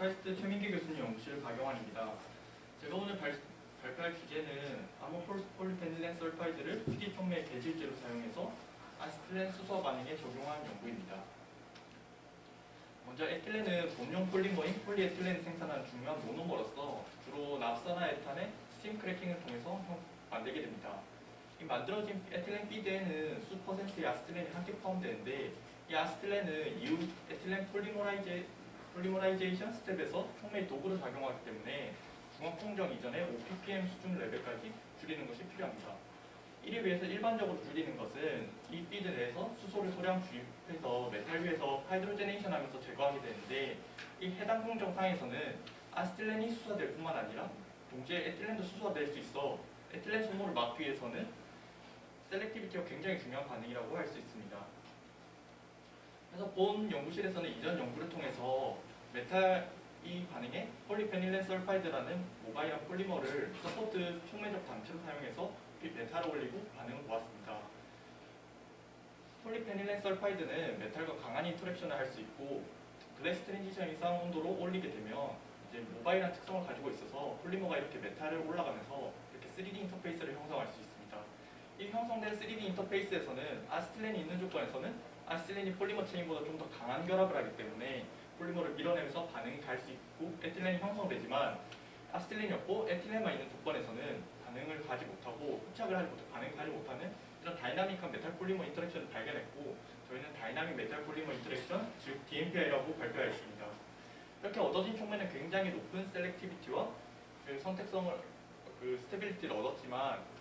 카이스트 최민기 교수님 연구실 박영환입니다. 제가 오늘 발표할 주제는 아모포스 폴리페닐렌 설파이드를 PD 촉매 계질제로 사용해서 아세틸렌 수소 반응에 적용한 연구입니다. 먼저 에틸렌은 본용 폴리머인 폴리에틸렌을 생산하는 중요한 모노머로서 주로 납사나 에탄의 스팀 크래킹을 통해서 만들게 됩니다. 이 만들어진 에틸렌 피드에는 수 퍼센트의 아세틸렌이 함께 포함되는데, 이 아세틸렌은 이후 에틸렌 폴리머라이제이션 스텝에서 촉매의 도구로 작용하기 때문에 중앙 공정 이전에 5ppm 수준 레벨까지 줄이는 것이 필요합니다. 이를 위해서 일반적으로 줄이는 것은 이 피드 내에서 수소를 소량 주입해서 메탈 위에서 하이드로제네이션 하면서 제거하게 되는데, 이 해당 공정상에서는 아세틸렌이 수소화될 뿐만 아니라 동시에 에틸렌도 수소화될 수 있어 에틸렌 소모를 막기 위해서는 셀렉티비티가 굉장히 중요한 반응이라고 할 수 있습니다. 그래서 본 연구실에서는 이전 연구를 통해서 메탈 이 반응에 폴리페닐렌 설파이드라는 모바일한 폴리머를 서포트 촉매적 단체로 사용해서 메탈을 올리고 반응을 보았습니다. 폴리페닐렌 설파이드는 메탈과 강한 인터랙션을 할 수 있고, 글래스 트랜지션 이상 온도로 올리게 되면 이제 모바일한 특성을 가지고 있어서 폴리머가 이렇게 메탈을 올라가면서 이렇게 3D 인터페이스를 형성할 수 있습니다. 이 형성된 3D 인터페이스에서는 아세틸렌이 있는 조건에서는 아세틸렌이 폴리머 체인보다 좀 더 강한 결합을 하기 때문에 폴리머를 밀어내면서 반응이 갈 수 있고 에틸렌이 형성되지만, 아세틸렌이 없고 에틸렌만 있는 조건에서는 반응을 가지 못하고 흡착을 하지 못하고 반응을 가지 못하는 이런 다이나믹한 메탈 폴리머 인터랙션을 발견했고, 저희는 다이나믹 메탈 폴리머 인터랙션, 즉 DMPI라고 발표하였습니다. 이렇게 얻어진 촉매는 굉장히 높은 셀렉티비티와 선택성을, 스테빌리티를 얻었지만,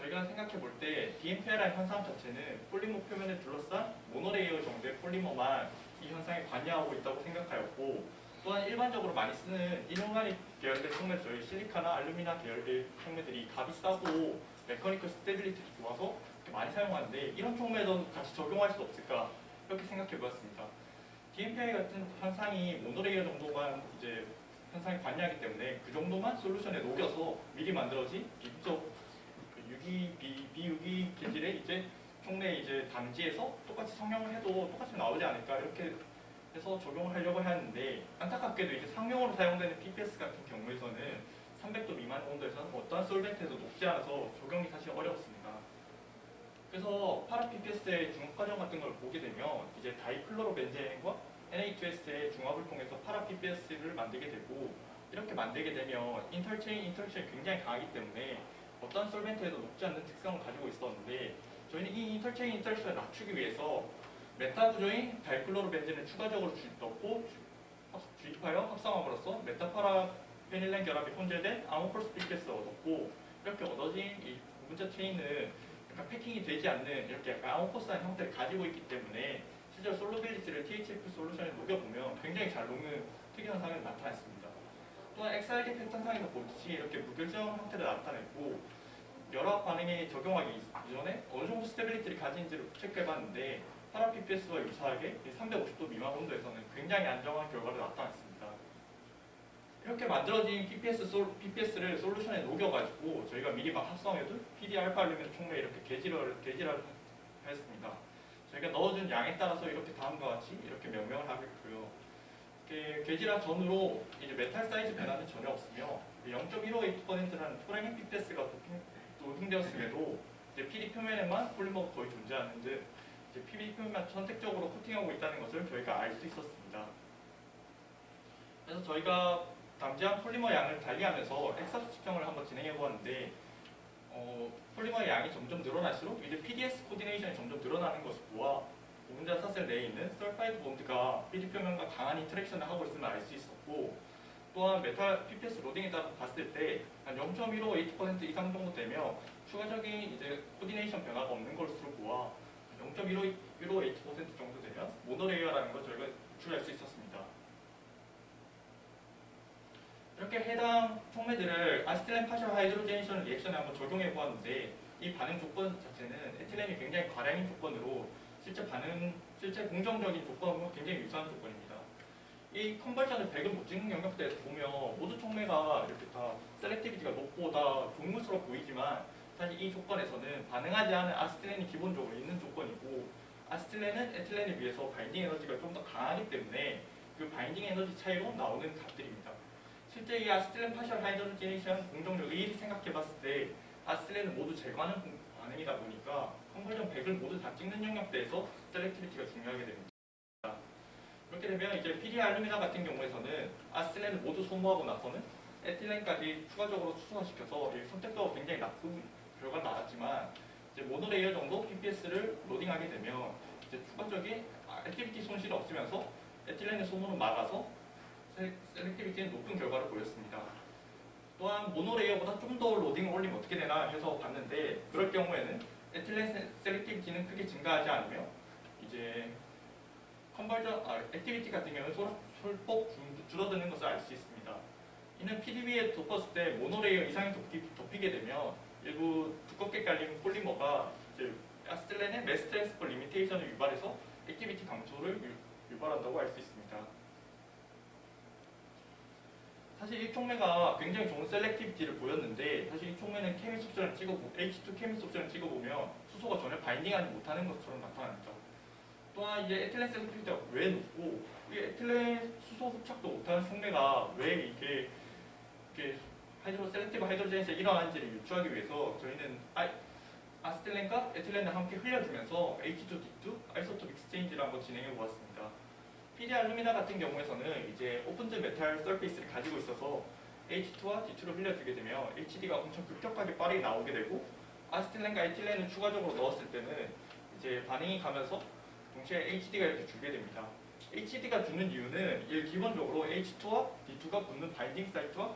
저희가 생각해 볼 때 DMPI라는 현상 자체는 폴리머 표면을 둘러싼 모노레이어 정도의 폴리머만 이 현상에 관여하고 있다고 생각하였고, 또한 일반적으로 많이 쓰는 이노가닉 계열의 촉매, 저희 실리카나 알루미나 계열의 촉매들이 값이 싸고 메커니컬 스테빌리티도 좋아서 이렇게 많이 사용하는데, 이런 촉매도 같이 적용할 수 없을까 이렇게 생각해 보았습니다. DMPI 같은 현상이 모노레이어 정도만 이제 현상에 관여하기 때문에 그 정도만 솔루션에 녹여서 미리 만들어진 비부적 비유기 계질의 이제 촉매 이제 단지에서 똑같이 성형을 해도 똑같이 나오지 않을까 이렇게 해서 적용을 하려고 하는데, 안타깝게도 이제 상용으로 사용되는 PPS 같은 경우에서는 300도 미만 온도에서는 어떠한 솔벤트에도 녹지 않아서 적용이 사실 어렵습니다. 그래서 파라 PPS의 중합 과정 같은 걸 보게 되면 이제 다이클로로벤젠과 Na2S의 중합을 통해서 파라 PPS를 만들게 되고, 이렇게 만들게 되면 인터체인이 굉장히 강하기 때문에 어떤 솔벤트에도 녹지 않는 특성을 가지고 있었는데, 저희는 이 인터체인 인터랙션을 낮추기 위해서 메타 구조인 다이클로로벤젠을 추가적으로 주입하여 합성함으로써 메타파라페닐렌 결합이 혼재된 아모포스 PPS를 얻었고, 이렇게 얻어진 이 분자 체인은 약간 패킹이 되지 않는 이렇게 약간 아모포스한 형태를 가지고 있기 때문에 실제로 솔루빌리티를 THF 솔루션에 녹여보면 굉장히 잘 녹는 특이 현상이 나타났습니다. 또한 XRD 패턴상에서 보듯이 이렇게 무결정 형태를 나타냈고, 열합 반응에 적용하기 이전에 어느 정도 스테빌리티를 가진지를 체크해봤는데, 파라 PPS와 유사하게 350도 미만 온도에서는 굉장히 안정한 결과를 나타냈습니다. 이렇게 만들어진 PPS를 솔루션에 녹여가지고 저희가 미리 막 합성해둔 PD-알파 알루미늄 촉매에 이렇게 계질화를 했습니다. 저희가 넣어준 양에 따라서 이렇게 다음과 같이 이렇게 명명을 하겠고요. 계질화 전후로 이제 메탈 사이즈 변화는 전혀 없으며 0.158%라는 토랭인 PPS가 도핑되었음에도 이제 PD 표면에만 폴리머가 거의 존재하는 듯 이제 PD 표면만 선택적으로 코팅하고 있다는 것을 저희가 알 수 있었습니다. 그래서 저희가 담재한 폴리머 양을 달리하면서 엑사수 측정을 한번 진행해 보았는데, 폴리머의 양이 점점 늘어날수록 이제 PDS 코디네이션이 점점 늘어나는 것을 보아 고분자 사슬 내에 있는 설파이드 본드가 PD 표면과 강한 인터랙션을 하고 있음을 알 수 있었고, 또한 메탈 PPS 로딩에 따라 봤을 때 한 0.158% 이상 정도 되며 추가적인 이제 코디네이션 변화가 없는 것으로 보아 0.158% 정도 되면 모노레이어라는 걸 저희가 추출할 수 있었습니다. 이렇게 해당 촉매들을 아세틸렌 파셜 하이드로제네이션 리액션에 한번 적용해 보았는데, 이 반응 조건 자체는 에틸렌이 굉장히 과량인 조건으로 실제 공정적인 조건과 굉장히 유사한 조건입니다. 이 컨버전을 배급 목증 영역대에서 보면 모두 촉매가 이렇게 다 셀렉티비티가 높고 다 동물스러워 보이지만, 사실 이 조건에서는 반응하지 않은 아세틸렌이 기본적으로 있는 조건이고, 아세틸렌은 에틸렌에 비해서 바인딩 에너지가 좀 더 강하기 때문에 그 바인딩 에너지 차이로 나오는 값들입니다. 실제 이 아세틸렌 파셜 하이드로지네이션 공정력 의의를 생각해봤을 때 아세틸렌을 모두 제거하는 반응이다 보니까 컨버전 100을 모두 다 찍는 영역대에서 셀렉티비티가 중요하게 됩니다. 그렇게 되면 이제 PD 알루미나 같은 경우에서는 아세틸렌을 모두 소모하고 나서는 에틸렌까지 추가적으로 수소화시켜서 선택도가 굉장히 나쁜 결과가 나왔지만 이제 모노레이어 정도 PPS를 로딩하게 되면 이제 추가적인 액티비티 손실이 없으면서 에틸렌의 소모는 막아서 셀렉티비티는 높은 결과를 보였습니다. 또한 모노레이어보다 좀 더 로딩을 올리면 어떻게 되나 해서 봤는데 그럴 경우에는 에틸렌 셀렉티비티는 크게 증가하지 않으며 이제 액티비티 같은 경우는 솔폭 줄어드는 것을 알 수 있습니다. 이는 PDB에 덮었을 때 모노레이어 이상이 덮이게 되면 일부 두껍게 깔린 폴리머가 이제 아세틸렌의 매스 트랜스퍼 리미테이션을 유발해서 액티비티 감소를 유발한다고 할 수 있습니다. 사실 이 촉매가 굉장히 좋은 셀렉티비티를 보였는데 사실 이 촉매는 케미 속전을 H2 케미 속전을 찍어보면 수소가 전혀 바인딩하지 못하는 것처럼 나타납니다. 또한 이제 에틸렌 셀렉티비티가 왜 높고 이 에틸렌 수소 흡착도 못하는 촉매가 왜 이게 셀렉티브 하이드로젠에서 일어나는지를 유추하기 위해서 저희는 아세틸렌과 에틸렌을 함께 흘려주면서 H2D2 아이소톱 익스체인지를 한번 진행해 보았습니다. PD 알루미나 같은 경우에서는 이제 오픈드 메탈 서페이스를 가지고 있어서 H2와 D2를 흘려주게 되면 HD가 엄청 급격하게 빠르게 나오게 되고 아세틸렌과 에틸렌을 추가적으로 넣었을 때는 이제 반응이 가면서 동시에 HD가 이렇게 줄게 됩니다. HD가 주는 이유는 기본적으로 H2와 D2가 붙는 바인딩 사이트와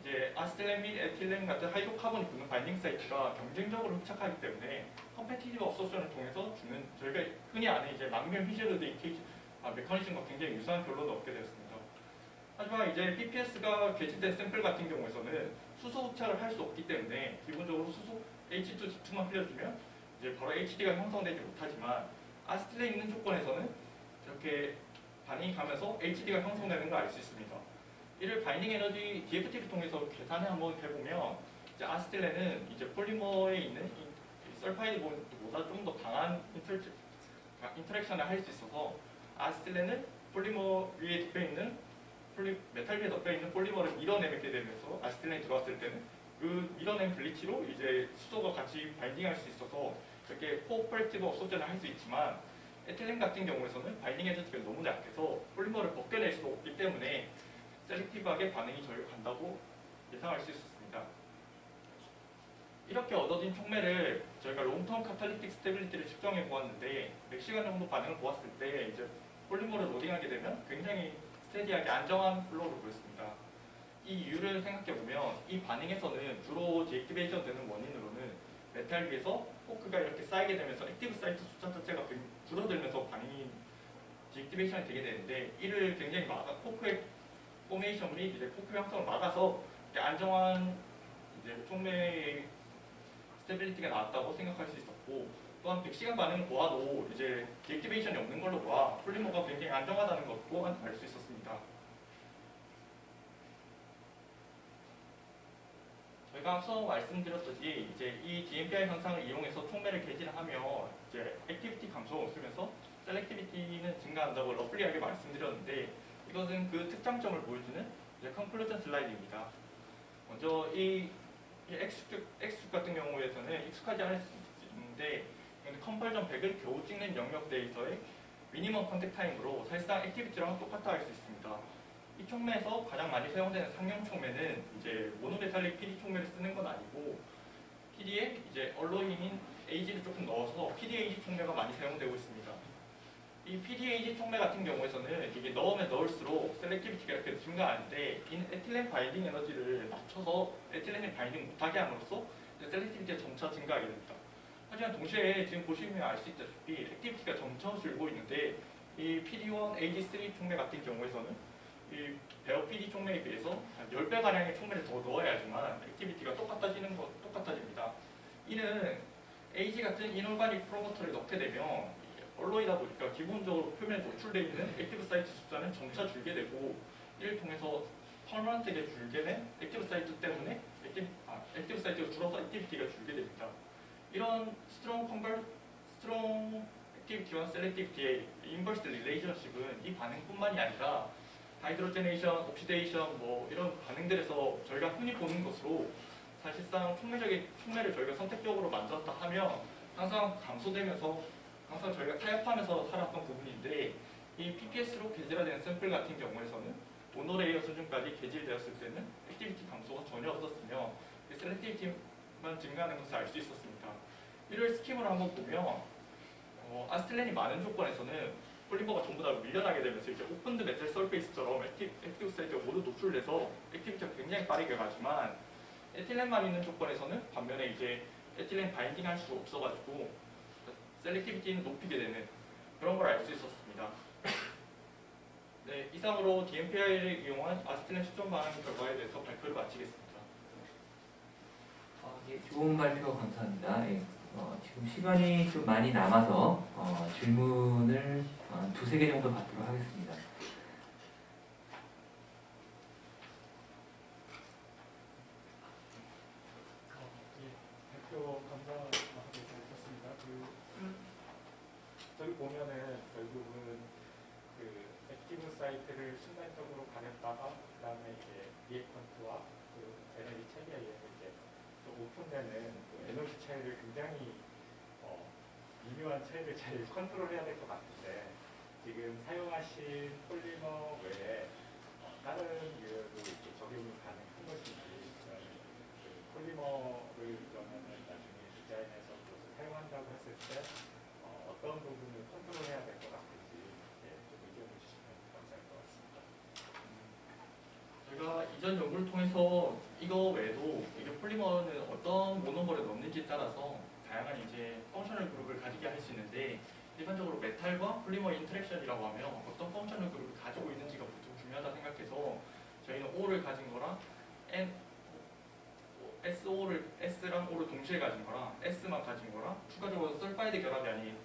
이제 아세틸렌 및 에틸렌 같은 하이드로카본이 붙는 바인딩 사이트가 경쟁적으로 흡착하기 때문에 컴패티티브 업소션을 통해서 주는 저희가 흔히 아는 이제 망면 피셔드 데이케이지 메커니즘과 굉장히 유사한 결론을 얻게 되었습니다. 하지만 이제 PPS가 개진된 샘플 같은 경우에서는 수소 흡착을 할 수 없기 때문에 기본적으로 수소 H2, D2만 흘려주면 이제 바로 HD가 형성되지 못하지만 아세틸렌 있는 조건에서는 이렇게 반응이 가면서 HD가 형성되는 걸 알 수 있습니다. 이를 바인딩 에너지 DFT를 통해서 계산을 한번 해보면 이제 아세틸렌은 이제 폴리머에 있는 설파이드 본드보다 좀 더 강한 인터랙션을 할 수 있어서 아세틸렌을 폴리머 위에 덮여있는 메탈 위에 덮여있는 폴리머를 밀어내게 되면서 아세틸렌이 들어왔을 때는 그 밀어낸 블리치로 이제 수소가 같이 바인딩할 수 있어서 이렇게 코오퍼레이티브 업소전을 할 수 있지만 에틸렌 같은 경우에서는 바인딩 에너지가 너무 약해서 폴리머를 벗겨낼 수 없기 때문에 셀렉티브하게 반응이 저희가 간다고 예상할 수 있었습니다. 이렇게 얻어진 촉매를 저희가 롱텀 카탈리틱 스테빌리티를 측정해 보았는데 100시간 정도 반응을 보았을 때 이제 폴리머를 로딩하게 되면 굉장히 스테디하게 안정한 플로우를 보였습니다. 이 이유를 생각해 보면 이 반응에서는 주로 디액티베이션 되는 원인으로는 메탈 위에서 포크가 이렇게 쌓이게 되면서 액티브 사이트 숫자 자체가 줄어들면서 반응이 디액티베이션이 되게 되는데 이를 굉장히 포크의 포메이션 및 이제 포크 형성을 막아서 안정한 이제 촉매의 스테빌리티가 나왔다고 생각할 수 있었고 또한 100시간 반응을 보아도 이제 디액티베이션이 없는 걸로 보아 폴리머가 굉장히 안정하다는 것 또한 알 수 있었습니다. 저희가 앞서 말씀드렸듯이 이제 이 DMPI 현상을 이용해서 촉매를 개진하며 이제 액티비티 감소가 없으면서 셀렉티비티는 증가한다고 러플리하게 말씀드렸는데 이것은 그 특장점을 보여주는 이제 컨클루전 슬라이드입니다. 먼저 이 X축 같은 경우에서는 익숙하지 않을 수 있는데 컨버전 100을 겨우 찍는 영역대에서의 미니멈 컨택 타임으로 사실상 액티비티랑 똑같아 할 수 있습니다. 이 촉매에서 가장 많이 사용되는 상용 촉매는 이제 모노메탈릭 PD 촉매를 쓰는 건 아니고 PD에 이제 얼로잉인 AG를 조금 넣어서 PDAG 촉매가 많이 사용되고 있습니다. 이 PDAG 촉매 같은 경우에서는 이게 넣으면 넣을수록 셀렉티비티가 이렇게 증가하는데 이 에틸렌 바인딩 에너지를 낮춰서 에틸렌을 바인딩 못하게 함으로써 셀렉티비티가 점차 증가하게 됩니다. 하지만 동시에 지금 보시면 알 수 있다시피 액티비티가 점차 줄고 있는데 이 PD1, AG3 촉매 같은 경우에서는 이 베어 PD 촉매에 비해서 한 10배 가량의 촉매를 더 넣어야지만 액티비티가 똑같아집니다. 이는 AG 같은 이놀가닉 프로모터를 넣게 되면 얼로이다 보니까 기본적으로 표면에 노출되어 있는 액티브 사이트 숫자는 점차 줄게 되고 이를 통해서 퍼머넌트하게 줄게 된 액티브 사이트 때문에 액티브 사이트가 줄어서 액티비티가 줄게 됩니다. 이런 스트롱 액티비티와 셀렉티비티의 인버스 릴레이션십은 이 반응뿐만이 아니라 하이드로제네이션, 옥시데이션 뭐 이런 반응들에서 저희가 흔히 보는 것으로 사실상 촉매를 저희가 선택적으로 만들었다 하면 항상 감소되면서 항상 저희가 타협하면서 살았던 부분인데 이 PPS로 개질화된 샘플 같은 경우에서는 모노레이어 수준까지 개질되었을 때는 액티비티 감소가 전혀 없었으며 셀렉티비티만 증가하는 것을 알 수 있었습니다. 이를 스킴으로 한번 보면 아스틸렌이 많은 조건에서는 폴리머가 전부 다 밀려나게 되면서 이제 오픈드 메탈 서페이스처럼 액티브 사이트가 모두 노출돼서 액티비티가 굉장히 빠르게 가지만 에틸렌만 있는 조건에서는 반면에 이제 에틸렌 바인딩 할 수가 없어가지고 셀렉티비티는 높이게 되는 그런 걸 알 수 있었습니다. 네, 이상으로 DMPI를 이용한 아스틸렌 수정 반응 결과에 대해서 발표를 마치겠습니다. 예, 좋은 발표 감사합니다. 예, 지금 시간이 좀 많이 남아서 질문을 두세 개 정도 받도록 하겠습니다. 발표 감사하게 잘 들었습니다. 저기 보면은 결국은 액티브 사이트를 순간적으로 가렸다가 그다음에 이제 리액턴트와 에너지 차이에 의해서 이제 또 오픈되는 에너지 차이를 굉장히 미묘한 차이를 잘 컨트롤해야 될 것 같은데 지금 사용하신 폴리머 외에 다른 유형도 이렇게 적용이 가능한 것인지 폴리머를 그러면은 나중에 디자인해서 그것을 사용한다고 했을 때 어떤 부분을 컨트롤해야 될 것 같은지 좀 의견을 주시면 감사할 것 같습니다. 저희가 이전 연구를 통해서 이거 외에도 이게 폴리머는 어떤 모노머를 넣는지에 따라서 다양한 이제 펑셔널 그룹을 가지게 할 수 있는데 일반적으로 메탈과 폴리머 인터랙션이라고 하면 어떤 펑셔널 그룹을 가지고 있는지가 보통 중요하다 생각해서 저희는 O를 가진 거랑 S랑 O를 동시에 가진 거랑 S만 가진 거랑 추가적으로 설파이드 결합이 아닌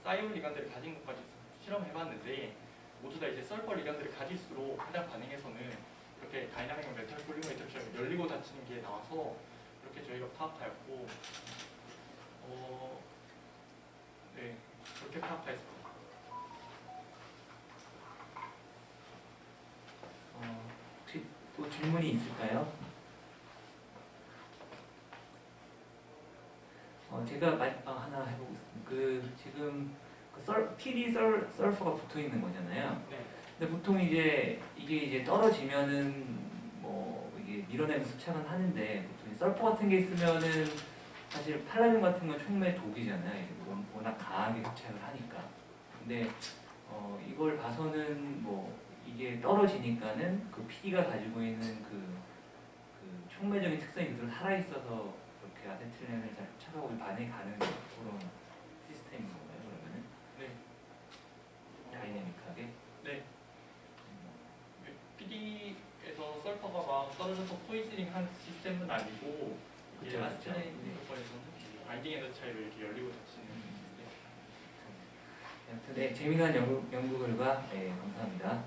사이온 리간들을 가진 것까지 실험해봤는데 모두 다 이제 설퍼 리간들을 가질수록 해당 반응에서는 이렇게 다이나믹 메탈 폴리머 인터랙션이 열리고 닫히는 게 나와서 이렇게 저희가 파악하였고 네, 그렇게 파악하였습니다. 혹시 또 질문이 있을까요? 제가 하나 해보겠습니다. 지금 PD 설퍼가 붙어 있는 거잖아요. 네. 근데 보통 이게 이제 떨어지면은 뭐 이게 밀어내는 습착은 하는데 보통 설퍼 같은 게 있으면은 사실 팔라듐 같은 건 촉매 독이잖아요. 이게 워낙 강하게 흡착을 하니까. 근데 이걸 봐서는 뭐 이게 떨어지니까는 그 PD가 가지고 있는 그 촉매적인 특성이 그대로 살아있어서 그렇게 아세틸렌을 잘 흡착하고 반응이 가는 그런 시스템인 건가요, 그러면은? 네. 다이내믹하게? 네. PD에서 설퍼가 막 떨어져서 포이즈닝 한 시스템은 아니고 이게 그쵸, 아스틸렌 그쵸. 조건에서는 바인딩 에너지 차이를 이렇게 열리고 닫히는 시스템. 아무튼 네, 재미난 연구 결과 감사합니다.